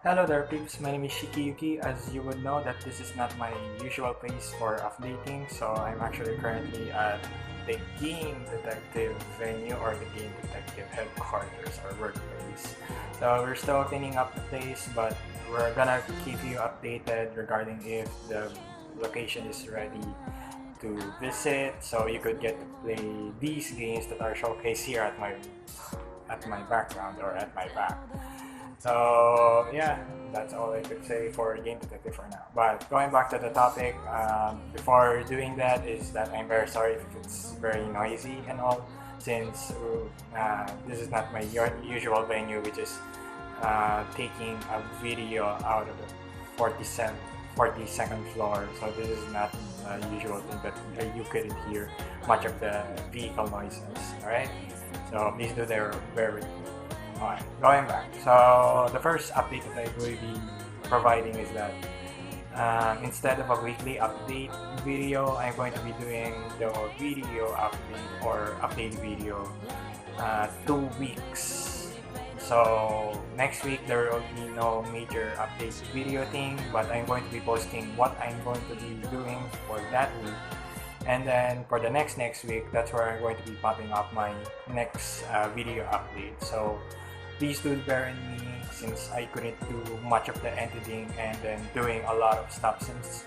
Hello there peeps, my name is ShikiYuki. As you would know that this is not my usual place for updating, so I'm actually currently at the Game Detective venue or the Game Detective headquarters or workplace. So we're still cleaning up the place, but we're gonna keep you updated regarding if the location is ready to visit, so you could get to play these games that are showcased here at my background or at my back. So yeah, that's all I could say for Game Detective for now. But going back to the topic, before doing that is that I'm very sorry if it's very noisy and all, since this is not my usual venue, which is taking a video out of the 42nd floor. So this is not a usual thing that you couldn't hear much of the vehicle noises. All right, so please do bear with me. Alright, going back. So the first update that I will be providing is that instead of a weekly update video, I'm going to be doing the video update or update video 2 weeks. So next week there will be no major update video thing, but I'm going to be posting what I'm going to be doing for that week. And then for the next week, that's where I'm going to be popping up my next video update. So please do bear in me since I couldn't do much of the editing and then doing a lot of stuff since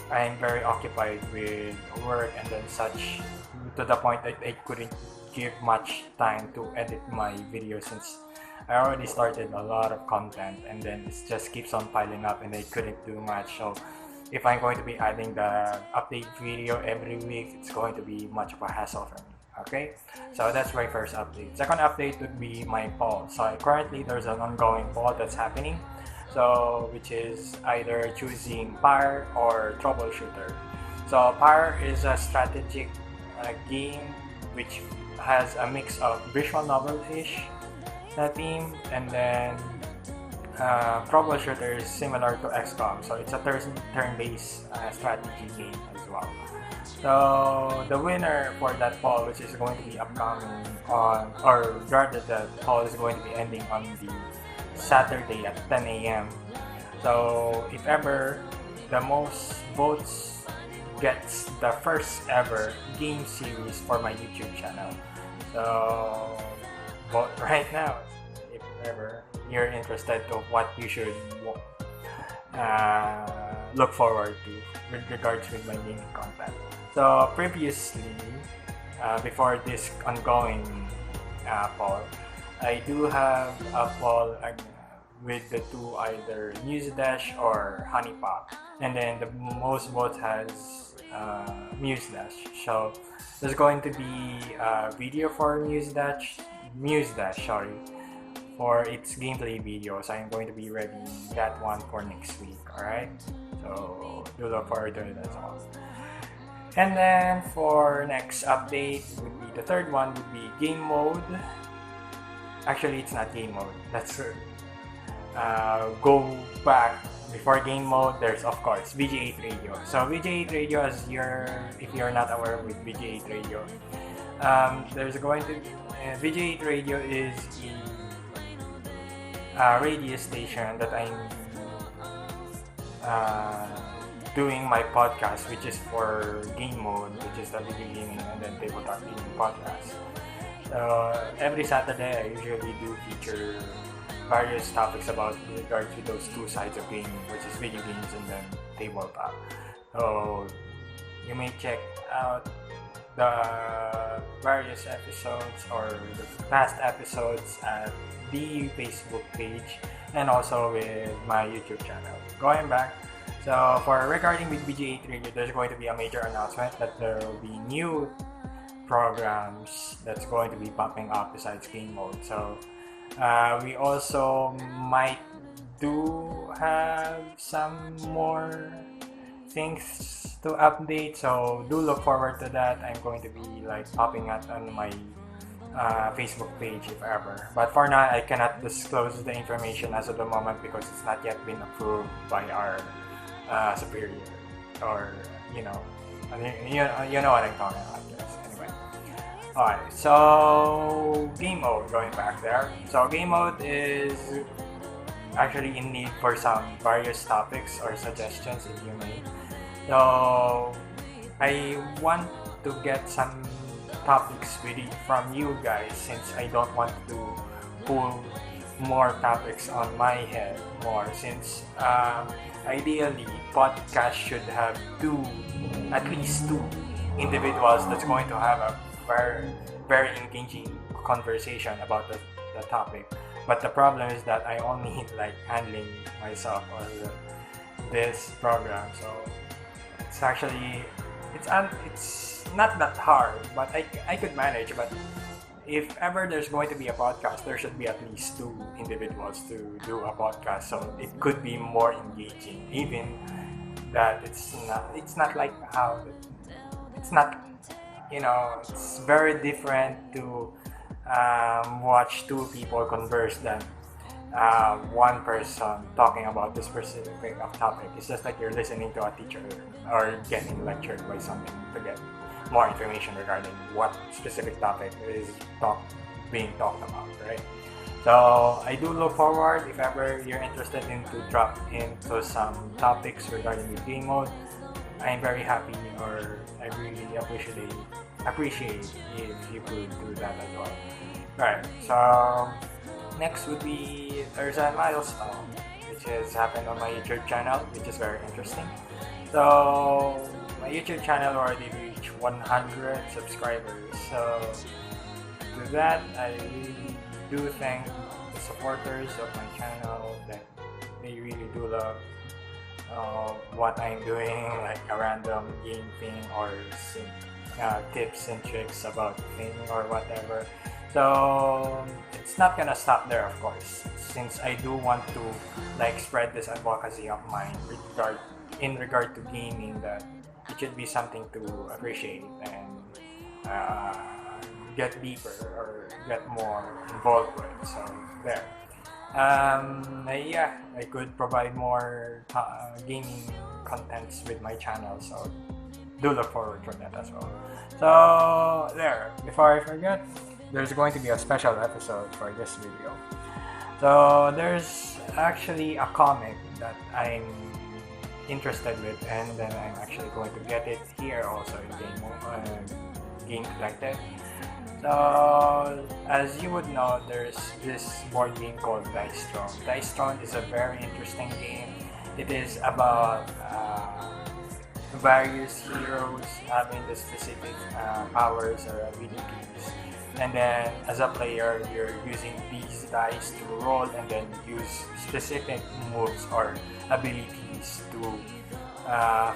I'm very occupied with work and then such, to the point that I couldn't give much time to edit my video since I already started a lot of content and then it just keeps on piling up and I couldn't do much. So if I'm going to be adding the update video every week, it's going to be much of a hassle for me. Okay, so that's my first update. Second update would be my poll. So currently there's an ongoing poll that's happening, so which is either choosing Pyre or Troubleshooter. So Pyre is a strategic game which has a mix of visual novel-ish theme, and then Troubleshooter is similar to XCOM, so it's a turn-based strategy game as well. So the winner for that poll, which is going to be upcoming on, or rather the poll is going to be ending on the Saturday at 10 a.m. So if ever the most votes gets the first ever game series for my YouTube channel. So vote right now if ever you're interested of what you should look forward to with regards with my gaming content. So previously, before this ongoing poll, I do have a poll with the two either News Dash or Honey Pop, and then the most votes has Muse Dash. So there's going to be a video for Muse Dash, sorry, for its gameplay video. So I'm going to be ready that one for next week. Alright, so do look forward to it as well. And then for next update would be the third one would be game mode. Actually, it's not game mode. Let's go back before game mode. There's of course VG8 radio. So VG8 radio, if you're not aware with VG8 radio, there's going to VG8 radio is a radio station that I'm doing my podcast, which is for game mode, which is the video gaming and then tabletop gaming podcast. So every Saturday I usually do feature various topics about regards to those two sides of gaming, which is video games and then tabletop. So you may check out the various episodes or the past episodes at the Facebook page and also with my YouTube channel. Going back, so for regarding with BG8 Radio, there's going to be a major announcement that there will be new programs that's going to be popping up besides game mode. So we also might do have some more things to update, so do look forward to that. I'm going to be like popping up on my Facebook page if ever, but for now I cannot disclose the information as of the moment because it's not yet been approved by our superior, or you know what I'm talking about. Yes. Anyway, alright. So game mode, going back there. So game mode is actually in need for some various topics or suggestions if you may. So I want to get some topics from you guys, since I don't want to pull more topics on my head more, since ideally podcast should have at least two individuals that's going to have a very engaging conversation about the topic. But the problem is that I only like handling myself on this program, so it's actually it's not that hard, but I could manage. But if ever there's going to be a podcast, there should be at least two individuals to do a podcast, so it could be more engaging. Even that it's not like how it's not, it's very different to watch two people converse than one person talking about this specific topic. It's just like you're listening to a teacher or getting lectured by something to get more information regarding what specific topic is being talked about, right? So I do look forward, if ever you're interested to drop into some topics regarding the game mode. I'm very happy, or I really appreciate if you could do that as well. Right, so next would be, there's a milestone which has happened on my YouTube channel, which is very interesting. So my YouTube channel already reached 100 subscribers. So to that, I really do thank the supporters of my channel, that they really do love what I'm doing, like a random game thing or tips and tricks about thing or whatever. So it's not gonna stop there, of course, since I do want to spread this advocacy of mine in regard to gaming, that it should be something to appreciate and get deeper or get more involved with. So there. I could provide more gaming contents with my channel, so do look forward for that as well. So there, before I forget, there's going to be a special episode for this video. So there's actually a comic that I'm interested with, and then I'm actually going to get it here also in Game Collected. So as you would know, there's this board game called Dice Throne. Dice Throne is a very interesting game. It is about various heroes having the specific powers or abilities, and then as a player you're using these dice to roll and then use specific moves or abilities to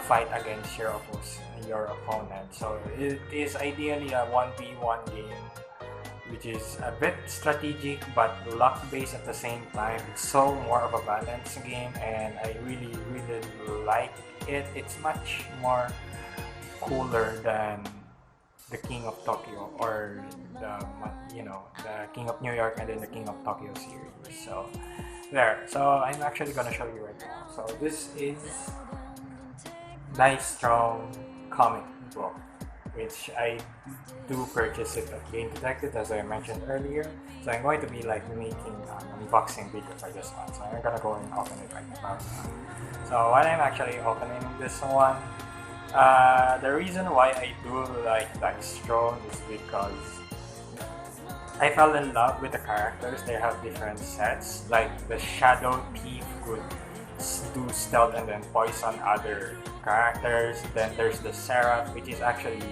fight against your opponent. So it is ideally a 1v1 game, which is a bit strategic but luck based at the same time. It's so more of a balanced game, and I really like it. It's much more cooler than the King of Tokyo or the King of New York and then the King of Tokyo series. So there. So I'm actually gonna show you right now. So this is Dice Throne comic book, which I do purchase it at Game Detective, as I mentioned earlier. So I'm going to be making an unboxing video for this one. So I'm gonna go and open it right now. So while I'm actually opening this one, the reason why I do like Dice Throne is because I fell in love with the characters. They have different sets, like the Shadow Thief could do stealth and then poison other characters. Then there's the Seraph, which is actually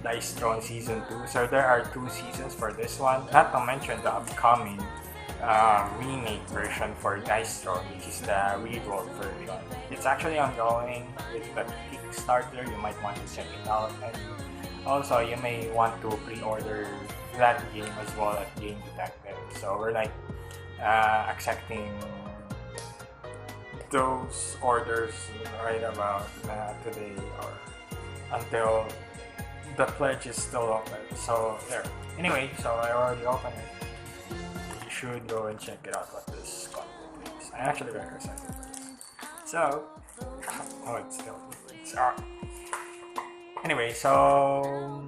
Dice Throne Season 2. So there are 2 seasons for this one, not to mention the upcoming remake version for Dice Throne, which is the reroll version. It's actually ongoing with the Kickstarter. You might want to check it out, and also you may want to pre-order that game as well at Game Detective. So we're accepting those orders right about today, or until the pledge is still open. So there. Anyway, so I already opened it. You should go and check it out what this content is. I'm actually very excited for this. So, it's anyway, so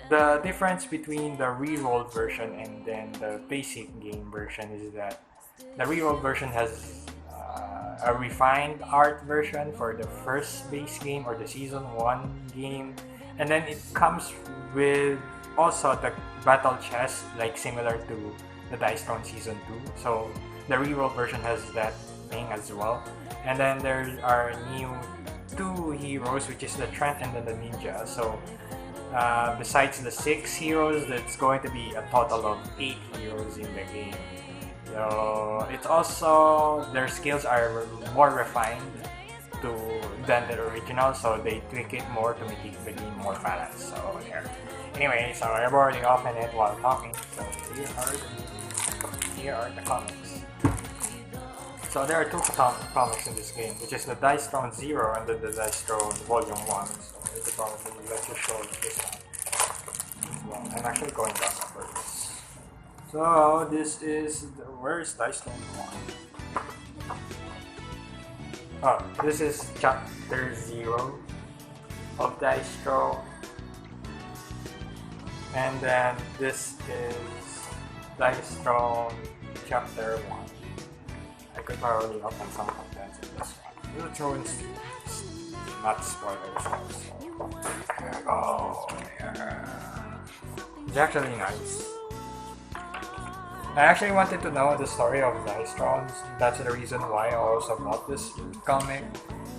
the difference between the reroll version and then the basic game version is that The reroll version has a refined art version for the first base game or the season 1 game, and then it comes with also the battle chest, like similar to the Dice Throne season 2. So the reroll version has that thing as well. And then there are new 2 heroes, which is the Trent and then the Ninja. So besides the 6 heroes, that's going to be a total of 8 heroes in the game. So it's also, their skills are more refined than the original, so they tweak it more to make the game more balanced. So there. Anyway, so I've already opened it while talking. So here are the comics. So there are 2 comics in this game, which is the Dice Throne 0 and then the Dice Throne Volume 1. So I could probably let you show this one. Well, I'm actually going back first. So this is where's Dice Throne 1? Oh, this is chapter 0 of Dice Throne. And then this is Dice Throne chapter 1. I could probably open some contents in this one. We'll throw in not spoilers. So here we go. Yeah. It's actually nice. I actually wanted to know the story of Dice Thrones. That's the reason why I also bought this comic.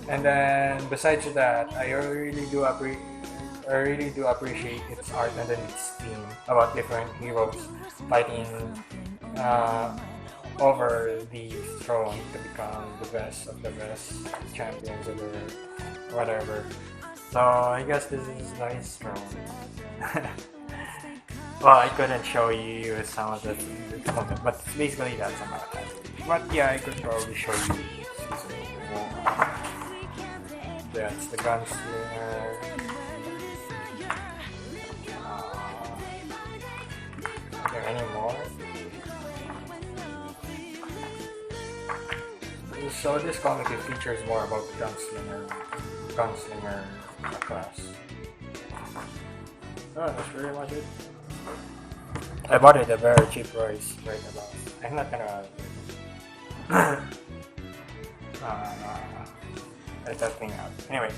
And then besides that, I really do appreciate its art and then its theme about different heroes fighting over the throne to become the best of the best champions or whatever. So I guess this is Dice Throne. Well, I couldn't show you some of the content, but basically that's about it. But yeah, I could probably show you season 1. That's the Gunslinger. Are there any more? So this comic features more about the Gunslinger class. Oh, that's pretty much it. I bought it at a very cheap price right about. I'm not gonna let that thing out. Anyway,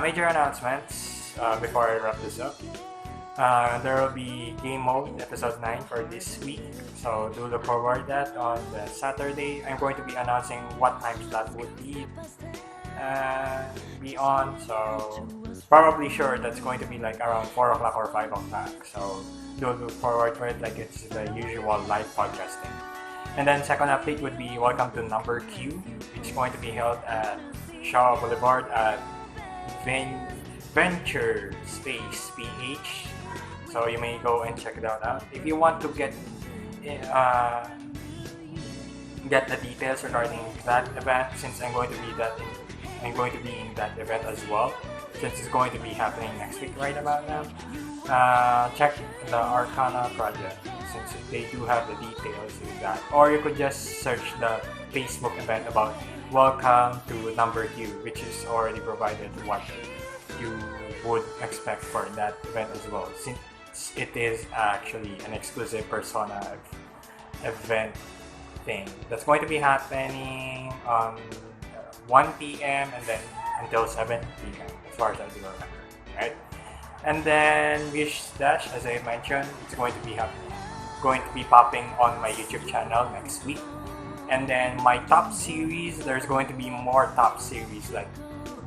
major announcements before I wrap this up. There will be game mode episode 9 for this week, so do look forward to that on the Saturday. I'm going to be announcing what times that would be on, so probably sure that's going to be like around 4 o'clock or 5 o'clock, so do look forward for it like it's the usual live podcasting. And then second update would be welcome to Number Q. It's going to be held at Shaw Boulevard at Venture Space PH. So you may go and check it out. If you want to get the details regarding that event, since I'm going to be in that event as well, since it's going to be happening next week right about now. Check the Arcana project since they do have the details with that. Or you could just search the Facebook event about welcome to Number Q, which is already provided what you would expect for that event as well, since it is actually an exclusive Persona event thing that's going to be happening on 1 p.m. and then until 7 p.m. as far as I do remember, right? And then Wish Dash, as I mentioned, it's going to be popping on my YouTube channel next week. And then my top series, there's going to be more top series like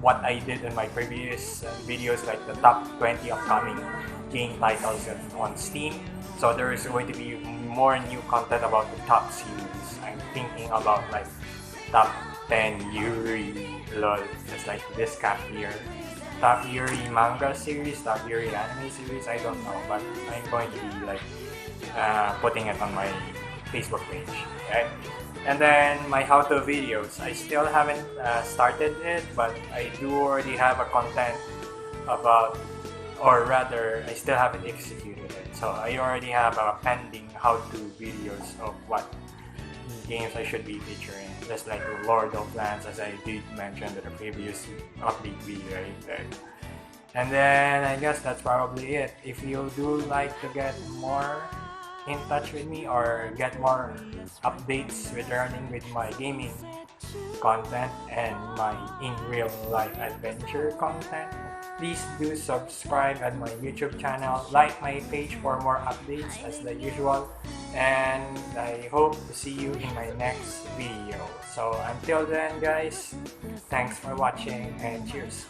what I did in my previous videos, like the top 20 upcoming game titles on Steam. So there is going to be more new content about the top series. I'm thinking about like top 10 Yuri, lol, just like this cap here. Top Yuri manga series, top Yuri anime series, I don't know, but I'm going to be like putting it on my Facebook page, right? And then my how-to videos, I still haven't started it, but I do already have a content about, or rather, I still haven't executed it. So I already have a pending how-to videos of what games I should be featuring, just like Lord of Lands, as I did mention in the previous update video right there. And then I guess that's probably it. If you do like to get more in touch with me or get more updates regarding with my gaming content and my in real life adventure content, please do subscribe at my YouTube channel, like my page for more updates as the usual, and I hope to see you in my next video. So until then guys, thanks for watching and cheers!